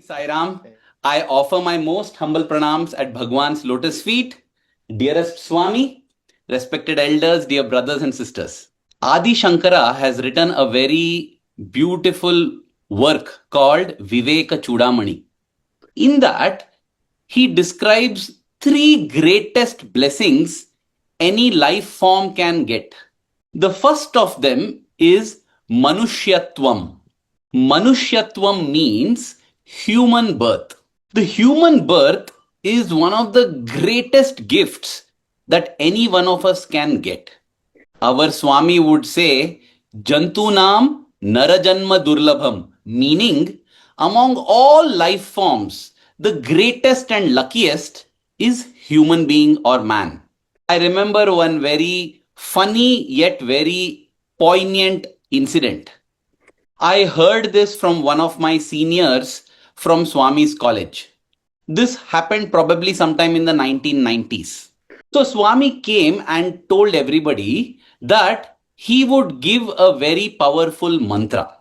Sai Ram. I offer my most humble pranams at Bhagwan's lotus feet. Dearest Swami, respected elders, dear brothers and sisters. Adi Shankara has written a very beautiful work called Viveka Chudamani. In that, he describes three greatest blessings any life form can get. The first of them is Manushyatvam. Manushyatvam means human birth. The human birth is one of the greatest gifts that any one of us can get. Our Swami would say, Jantunam Narajanma Durlabham, meaning among all life forms, the greatest and luckiest is human being or man. I remember one very funny yet very poignant incident. I heard this from one of my seniors from Swami's college. This happened probably sometime in the 1990s. So Swami came and told everybody that he would give a very powerful mantra.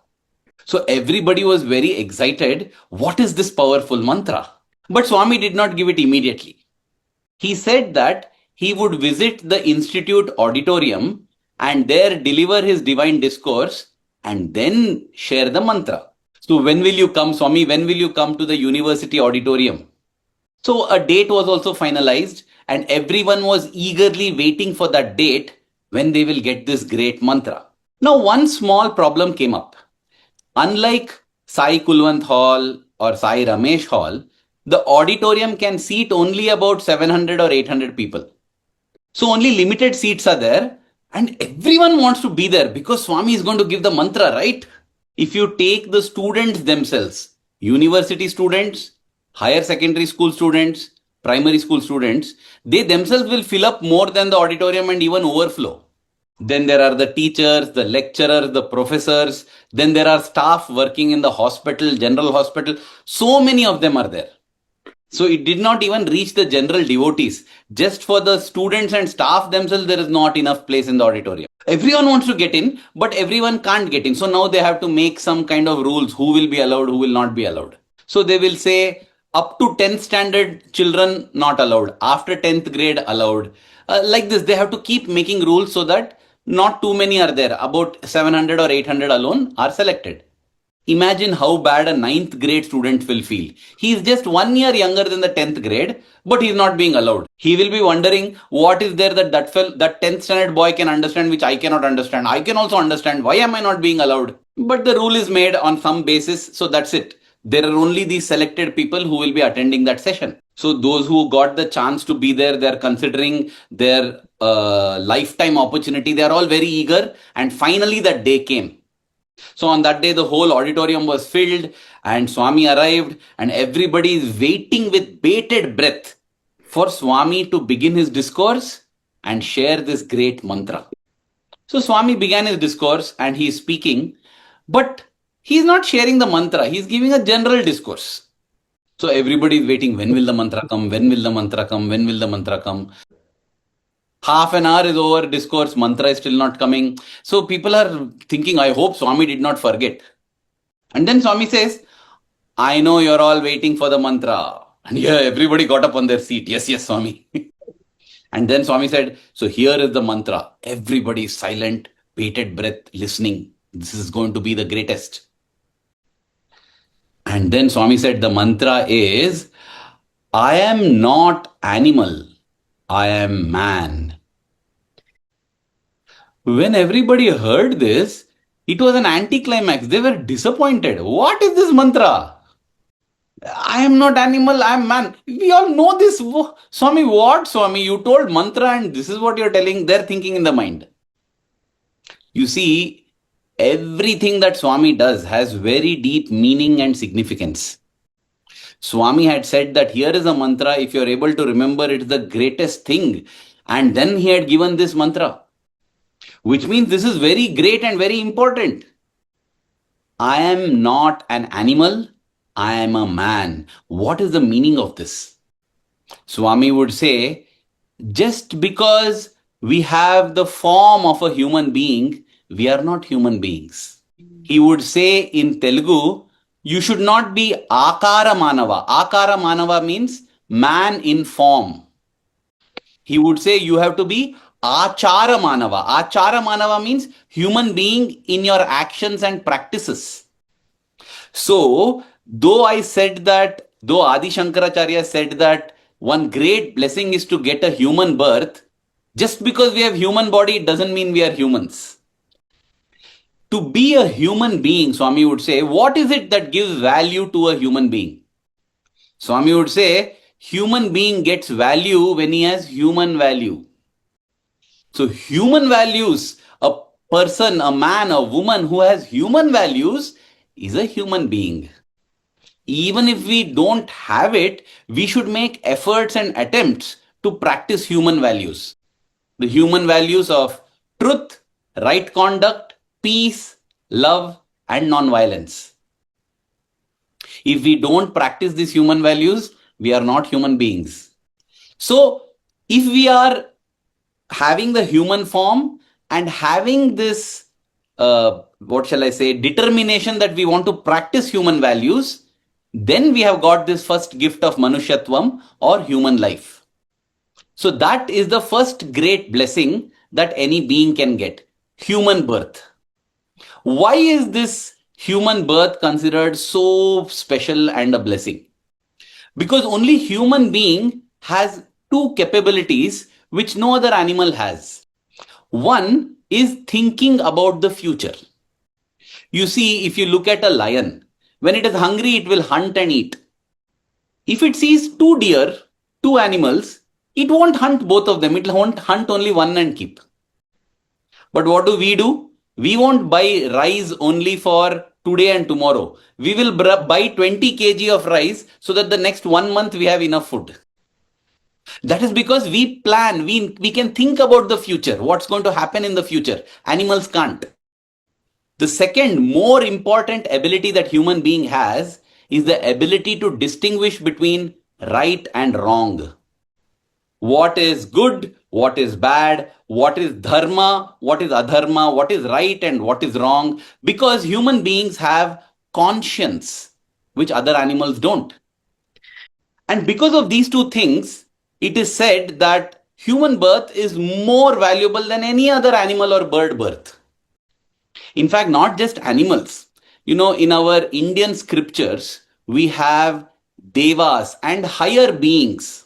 So everybody was very excited. What is this powerful mantra? But Swami did not give it immediately. He said that he would visit the institute auditorium and there deliver his divine discourse and then share the mantra. So when will you come, Swami? When will you come to the university auditorium? So a date was also finalized and everyone was eagerly waiting for that date when they will get this great mantra. Now one small problem came up. Unlike Sai Kulwant Hall or Sai Ramesh Hall, the auditorium can seat only about 700 or 800 people. So only limited seats are there and everyone wants to be there because Swami is going to give the mantra, right? If you take the students themselves, university students, higher secondary school students, primary school students, they themselves will fill up more than the auditorium and even overflow. Then there are the teachers, the lecturers, the professors. Then there are staff working in the hospital, general hospital. So many of them are there. So it did not even reach the general devotees. Just for the students and staff themselves, there is not enough place in the auditorium. Everyone wants to get in, but everyone can't get in. So now they have to make some kind of rules. Who will be allowed, who will not be allowed. So they will say up to 10th standard children not allowed. After 10th grade allowed. Like this, they have to keep making rules so that not too many are there. About 700 or 800 alone are selected. Imagine how bad a 9th grade student will feel. He is just 1 year younger than the 10th grade, but he is not being allowed. He will be wondering what is there that 10th standard boy can understand which I cannot understand. I can also understand. Why am I not being allowed? But the rule is made on some basis, so that's it. There are only these selected people who will be attending that session. So those who got the chance to be there, they're considering their lifetime opportunity. They are all very eager. And finally that day came. So on that day, the whole auditorium was filled and Swami arrived and everybody is waiting with bated breath for Swami to begin his discourse and share this great mantra. So Swami began his discourse and he is speaking, but he is not sharing the mantra. He is giving a general discourse. So everybody is waiting. When will the mantra come? When will the mantra come? When will the mantra come? Half an hour is over, discourse, mantra is still not coming. So people are thinking, I hope Swami did not forget. And then Swami says, I know you're all waiting for the mantra. And yeah, everybody got up on their seat. Yes, yes, Swami. And then Swami said, so here is the mantra. Everybody is silent, bated breath, listening. This is going to be the greatest. And then Swami said, the mantra is, I am not animal. I am man. When everybody heard this, it was an anticlimax. They were disappointed. What is this mantra? I am not animal, I am man. We all know this. Swami, what Swami? You told mantra and this is what you're telling. They're thinking in the mind. You see, everything that Swami does has very deep meaning and significance. Swami had said that here is a mantra, if you're able to remember, it's the greatest thing. And then he had given this mantra, which means this is very great and very important. I am not an animal, I am a man. What is the meaning of this? Swami would say, just because we have the form of a human being, we are not human beings. He would say in Telugu, You should not be akara manava. Akara manava means man in form. He would say you have to be achara manava. Achara manava means human being in your actions and practices. So, though Adi Shankaracharya said that one great blessing is to get a human birth, just because we have human body, it doesn't mean we are humans. To be a human being, Swami would say, what is it that gives value to a human being? Swami would say, human being gets value when he has human value. So human values, a person, a man, a woman who has human values is a human being. Even if we don't have it, we should make efforts and attempts to practice human values. The human values of truth, right conduct, peace, love, and non-violence. If we don't practice these human values, we are not human beings. So, if we are having the human form and having this, determination that we want to practice human values, then we have got this first gift of Manushyatvam or human life. So that is the first great blessing that any being can get, human birth. Why is this human birth considered so special and a blessing? Because only human being has two capabilities which no other animal has. One is thinking about the future. You see, if you look at a lion, when it is hungry, it will hunt and eat. If it sees two deer, two animals, it won't hunt both of them. It won't hunt only one and keep. But what do? We won't buy rice only for today and tomorrow. We will buy 20 kg of rice so that the next 1 month we have enough food. That is because we plan, we can think about the future, what's going to happen in the future. Animals can't. The second more important ability that human being has is the ability to distinguish between right and wrong. What is good, what is bad, what is dharma, what is adharma, what is right and what is wrong, because human beings have conscience, which other animals don't. And because of these two things, it is said that human birth is more valuable than any other animal or bird birth. In fact, not just animals. You know, in our Indian scriptures, we have devas and higher beings.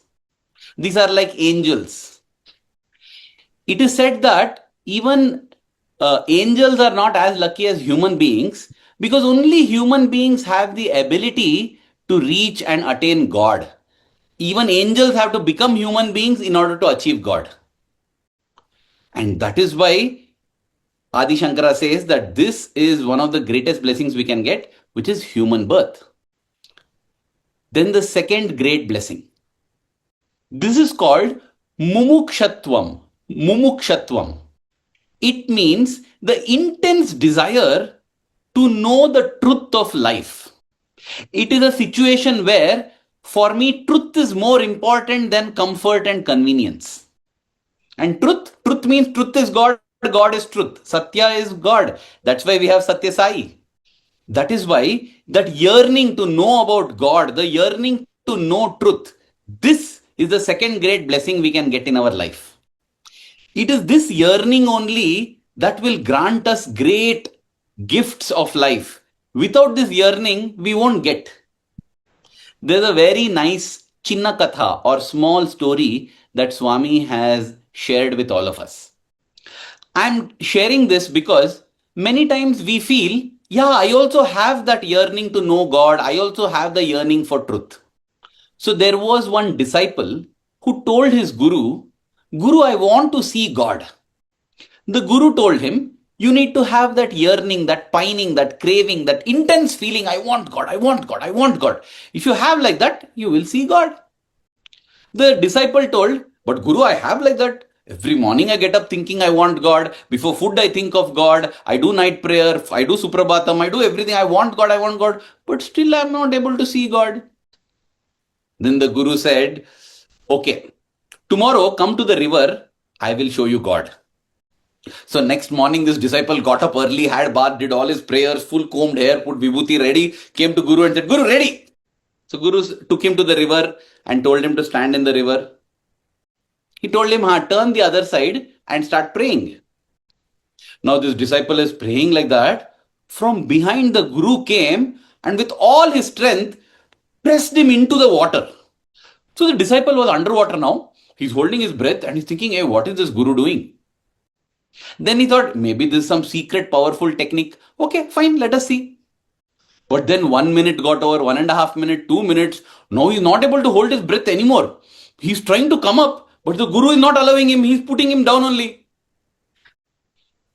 These are like angels. It is said that even angels are not as lucky as human beings because only human beings have the ability to reach and attain God. Even angels have to become human beings in order to achieve God. And that is why Adi Shankara says that this is one of the greatest blessings we can get, which is human birth. Then the second great blessing. This is called mumukshatvam. Mumukshatvam. It means the intense desire to know the truth of life. It is a situation where, for me, truth is more important than comfort and convenience. And truth means truth is God, God is truth. Satya is God. That's why we have Sathya Sai. That is why that yearning to know about God, the yearning to know truth, this is the second great blessing we can get in our life. It is this yearning only that will grant us great gifts of life. Without this yearning, we won't get. There's a very nice Chinna Katha or small story that Swami has shared with all of us. I'm sharing this because many times we feel, yeah, I also have that yearning to know God. I also have the yearning for truth. So there was one disciple who told his Guru, Guru, I want to see God. The Guru told him, you need to have that yearning, that pining, that craving, that intense feeling, I want God, I want God, I want God. If you have like that, you will see God. The disciple told, but Guru, I have like that. Every morning I get up thinking I want God. Before food I think of God. I do night prayer. I do suprabhatam. I do everything. I want God. I want God. But still I am not able to see God. Then the Guru said, okay, tomorrow come to the river. I will show you God. So next morning, this disciple got up early, had bath, did all his prayers, full combed hair, put vibhuti ready, came to Guru and said, Guru, ready. So Guru took him to the river and told him to stand in the river. He told him, turn the other side and start praying. Now this disciple is praying like that. From behind, the Guru came and with all his strength pressed him into the water. So the disciple was underwater now. He's holding his breath and he's thinking, hey, what is this Guru doing? Then he thought, maybe this is some secret powerful technique. Okay, fine, let us see. But then 1 minute got over, 1.5 minutes, 2 minutes. Now he's not able to hold his breath anymore. He's trying to come up, but the Guru is not allowing him. He's putting him down only.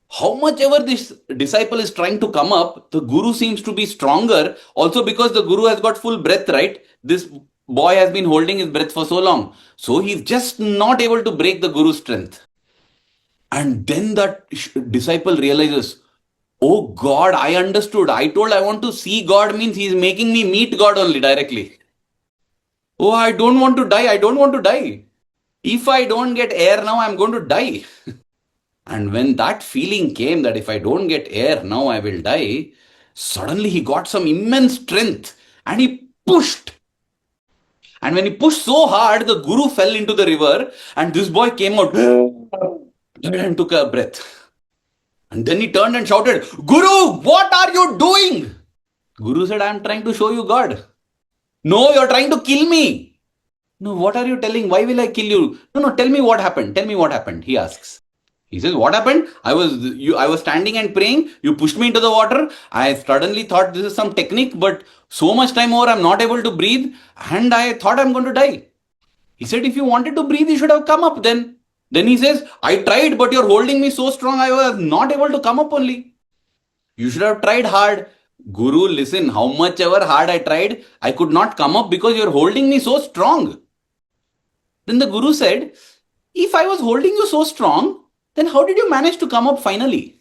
How much ever this disciple is trying to come up, the Guru seems to be stronger. Also because the Guru has got full breath, right? This boy has been holding his breath for so long. So he's just not able to break the Guru's strength. And then that disciple realizes, oh God, I understood. I told I want to see God means he's making me meet God only directly. Oh, I don't want to die. I don't want to die. If I don't get air now, I'm going to die. And when that feeling came that if I don't get air now, I will die, suddenly he got some immense strength and he pushed. And when he pushed so hard, the Guru fell into the river and this boy came out and took a breath. And then he turned and shouted, Guru, what are you doing? Guru said, I am trying to show you God. No, you're trying to kill me. No, what are you telling? Why will I kill you? No, tell me what happened. Tell me what happened, he asks. He says, what happened? I was standing and praying. You pushed me into the water. I suddenly thought this is some technique, but so much time over, I'm not able to breathe. And I thought I'm going to die. He said, if you wanted to breathe, you should have come up then. Then he says, I tried, but you're holding me so strong, I was not able to come up only. You should have tried hard. Guru, listen, how much ever hard I tried, I could not come up because you're holding me so strong. Then the Guru said, if I was holding you so strong, then how did you manage to come up finally?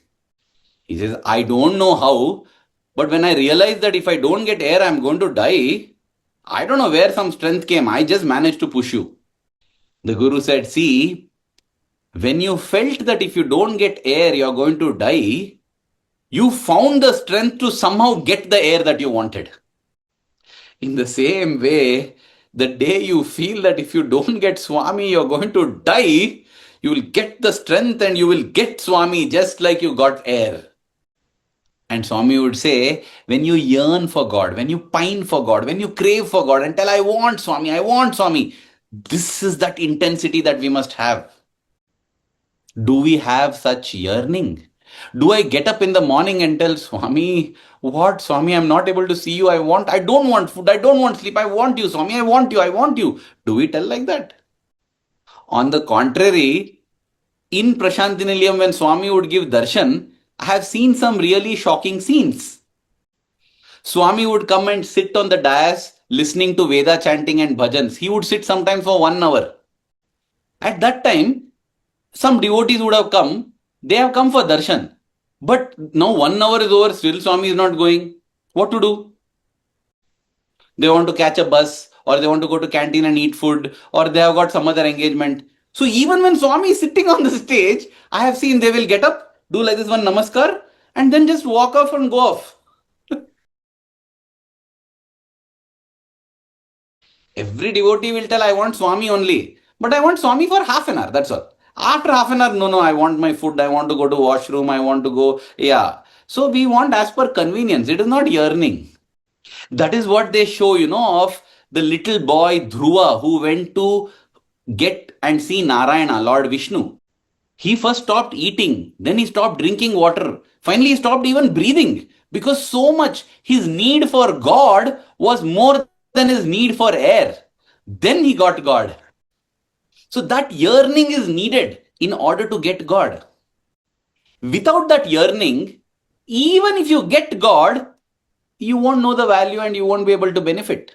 He says, I don't know how, but when I realized that if I don't get air, I'm going to die, I don't know where some strength came. I just managed to push you. The Guru said, see, when you felt that if you don't get air, you're going to die, you found the strength to somehow get the air that you wanted. In the same way, the day you feel that if you don't get Swami, you're going to die, you will get the strength and you will get Swami just like you got air. And Swami would say, when you yearn for God, when you pine for God, when you crave for God and tell, I want Swami, this is that intensity that we must have. Do we have such yearning? Do I get up in the morning and tell Swami, what Swami, I'm not able to see you. I don't want food. I don't want sleep. I want you, Swami. I want you. Do we tell like that? On the contrary, in Prashanti Nilayam, when Swami would give darshan, I have seen some really shocking scenes. Swami would come and sit on the dais listening to Veda chanting and bhajans. He would sit sometimes for 1 hour. At that time, some devotees would have come. They have come for darshan. But now 1 hour is over, still Swami is not going. What to do? They want to catch a bus, or they want to go to canteen and eat food, or they have got some other engagement. So even when Swami is sitting on the stage, I have seen they will get up, do like this one namaskar, and then just walk off and go off. Every devotee will tell, I want Swami only. But I want Swami for half an hour, that's all. After half an hour, no, I want my food, I want to go to washroom, I want to go, yeah. So we want as per convenience, it is not yearning. That is what they show, of the little boy Dhruva who went to get and see Narayana, Lord Vishnu. He first stopped eating, then he stopped drinking water. Finally, he stopped even breathing because so much his need for God was more than his need for air. Then he got God. So that yearning is needed in order to get God. Without that yearning, even if you get God, you won't know the value and you won't be able to benefit.